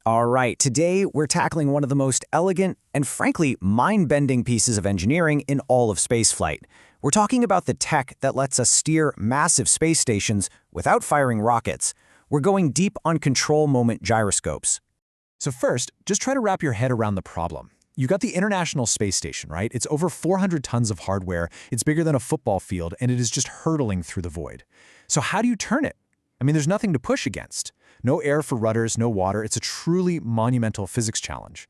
All right, today we're tackling one of the most elegant and frankly mind-bending pieces of engineering in all of spaceflight. We're talking about the tech that lets us steer massive space stations without firing rockets. We're going deep on control moment gyroscopes. So first, just try to wrap your head around the problem. You got the International Space Station, right? It's over 400 tons of hardware, it's bigger than a football field, and it is just hurtling through the void. So how do you turn it? I mean, there's nothing to push against. No air for rudders, no water. It's a truly monumental physics challenge.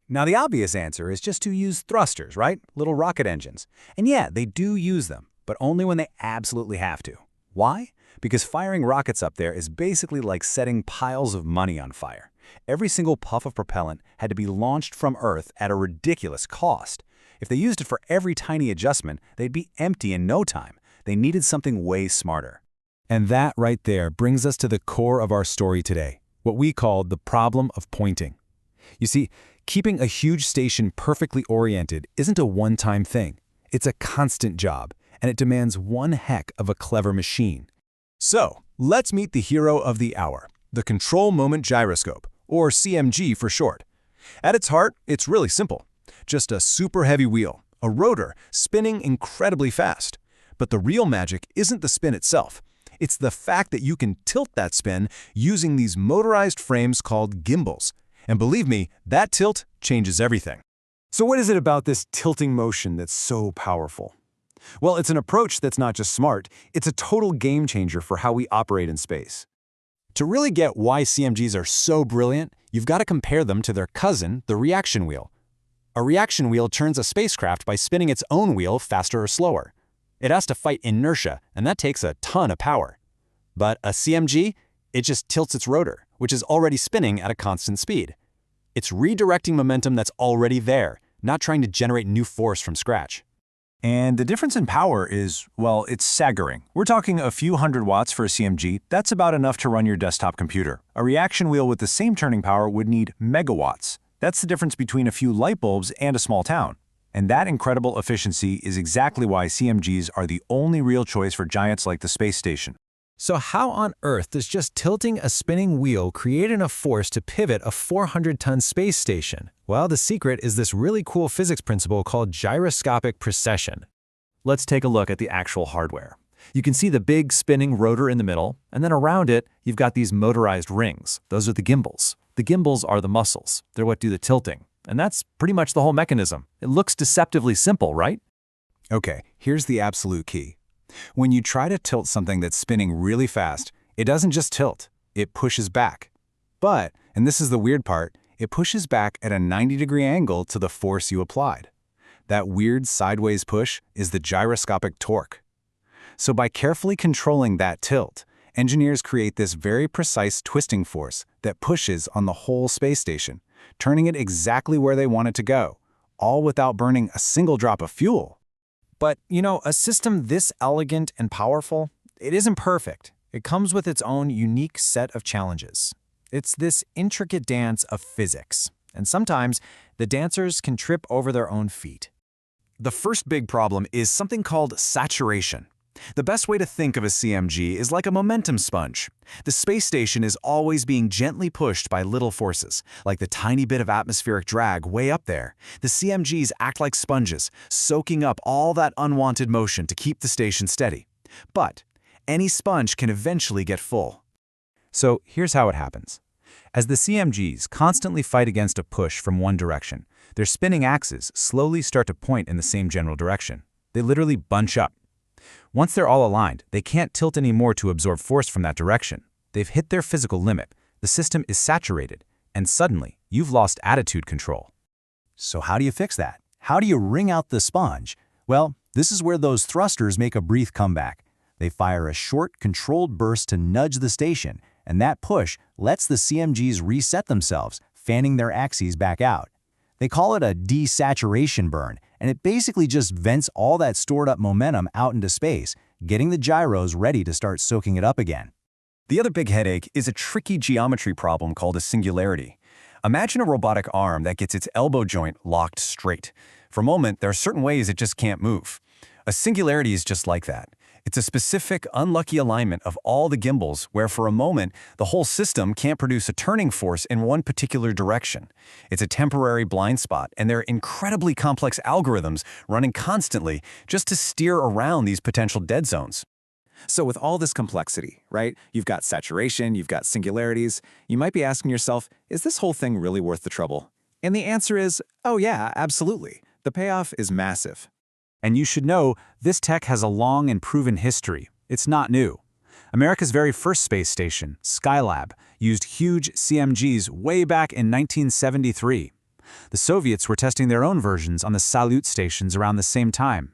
Now, the obvious answer is just to use thrusters, right? Little rocket engines. And yeah, they do use them, but only when they absolutely have to. Why? Because firing rockets up there is basically like setting piles of money on fire. Every single puff of propellant had to be launched from Earth at a ridiculous cost. If they used it for every tiny adjustment, they'd be empty in no time. They needed something way smarter. And that right there brings us to the core of our story today, what we call the problem of pointing. You see, keeping a huge station perfectly oriented isn't a one-time thing. It's a constant job, and it demands one heck of a clever machine. So, let's meet the hero of the hour, the Control Moment Gyroscope, or CMG for short. At its heart, it's really simple. Just a super heavy wheel, a rotor, spinning incredibly fast. But the real magic isn't the spin itself. It's the fact that you can tilt that spin using these motorized frames called gimbals. And believe me, that tilt changes everything. So what is it about this tilting motion that's so powerful? Well, it's an approach that's not just smart, it's a total game changer for how we operate in space. To really get why CMGs are so brilliant, you've got to compare them to their cousin, the reaction wheel. A reaction wheel turns a spacecraft by spinning its own wheel faster or slower. It has to fight inertia, and that takes a ton of power. But a CMG, it just tilts its rotor, which is already spinning at a constant speed. It's redirecting momentum that's already there, not trying to generate new force from scratch. And the difference in power is, well, it's staggering. We're talking a few hundred watts for a CMG. That's about enough to run your desktop computer. A reaction wheel with the same turning power would need megawatts. That's the difference between a few light bulbs and a small town. And that incredible efficiency is exactly why CMGs are the only real choice for giants like the space station. So how on earth does just tilting a spinning wheel create enough force to pivot a 400-ton space station? Well, the secret is this really cool physics principle called gyroscopic precession. Let's take a look at the actual hardware. You can see the big spinning rotor in the middle, and then around it, you've got these motorized rings. Those are the gimbals. The gimbals are the muscles. They're what do the tilting. And that's pretty much the whole mechanism. It looks deceptively simple, right? Okay, here's the absolute key. When you try to tilt something that's spinning really fast, it doesn't just tilt, it pushes back. But, and this is the weird part, it pushes back at a 90-degree angle to the force you applied. That weird sideways push is the gyroscopic torque. So by carefully controlling that tilt, engineers create this very precise twisting force that pushes on the whole space station, turning it exactly where they want it to go, all without burning a single drop of fuel. But, you know, a system this elegant and powerful, it isn't perfect. It comes with its own unique set of challenges. It's this intricate dance of physics, and sometimes the dancers can trip over their own feet. The first big problem is something called saturation. The best way to think of a CMG is like a momentum sponge. The space station is always being gently pushed by little forces, like the tiny bit of atmospheric drag way up there. The CMGs act like sponges, soaking up all that unwanted motion to keep the station steady. But any sponge can eventually get full. So here's how it happens. As the CMGs constantly fight against a push from one direction, their spinning axes slowly start to point in the same general direction. They literally bunch up. Once they're all aligned, they can't tilt anymore to absorb force from that direction. They've hit their physical limit, the system is saturated, and suddenly, you've lost attitude control. So how do you fix that? How do you wring out the sponge? Well, this is where those thrusters make a brief comeback. They fire a short, controlled burst to nudge the station, and that push lets the CMGs reset themselves, fanning their axes back out. They call it a desaturation burn, and it basically just vents all that stored-up momentum out into space, getting the gyros ready to start soaking it up again. The other big headache is a tricky geometry problem called a singularity. Imagine a robotic arm that gets its elbow joint locked straight. For a moment, there are certain ways it just can't move. A singularity is just like that. It's a specific, unlucky alignment of all the gimbals where for a moment, the whole system can't produce a turning force in one particular direction. It's a temporary blind spot, and there are incredibly complex algorithms running constantly just to steer around these potential dead zones. So with all this complexity, right, you've got saturation, you've got singularities, you might be asking yourself, is this whole thing really worth the trouble? And the answer is, oh yeah, absolutely. The payoff is massive. And you should know, this tech has a long and proven history. It's not new. America's very first space station, Skylab, used huge CMGs way back in 1973. The Soviets were testing their own versions on the Salyut stations around the same time.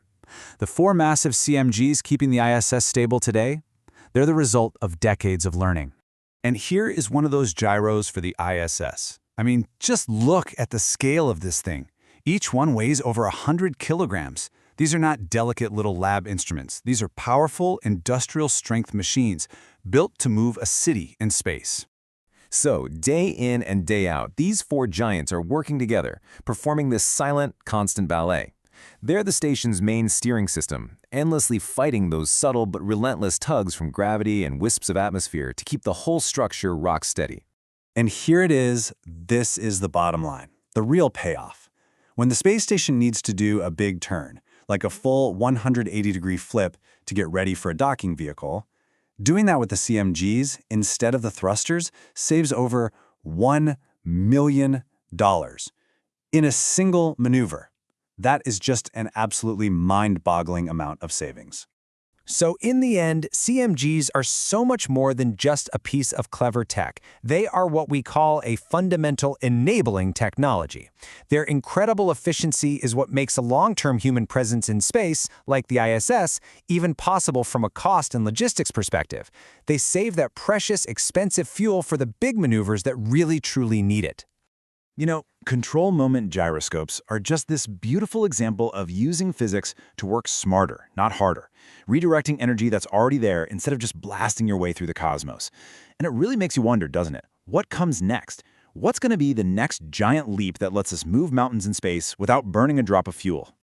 The 4 massive CMGs keeping the ISS stable today, they're the result of decades of learning. And here is one of those gyros for the ISS. I mean, just look at the scale of this thing. Each one weighs over 100 kilograms. These are not delicate little lab instruments. These are powerful, industrial-strength machines built to move a city in space. So, day in and day out, these 4 giants are working together, performing this silent, constant ballet. They're the station's main steering system, endlessly fighting those subtle but relentless tugs from gravity and wisps of atmosphere to keep the whole structure rock steady. And here it is, this is the bottom line, the real payoff. When the space station needs to do a big turn, like a full 180-degree flip to get ready for a docking vehicle, doing that with the CMGs instead of the thrusters saves over $1 million in a single maneuver. That is just an absolutely mind-boggling amount of savings. So in the end, CMGs are so much more than just a piece of clever tech. They are what we call a fundamental enabling technology. Their incredible efficiency is what makes a long-term human presence in space, like the ISS, even possible from a cost and logistics perspective. They save that precious, expensive fuel for the big maneuvers that really truly need it. You know, control moment gyroscopes are just this beautiful example of using physics to work smarter, not harder, redirecting energy that's already there instead of just blasting your way through the cosmos. And it really makes you wonder, doesn't it? What comes next? What's going to be the next giant leap that lets us move mountains in space without burning a drop of fuel?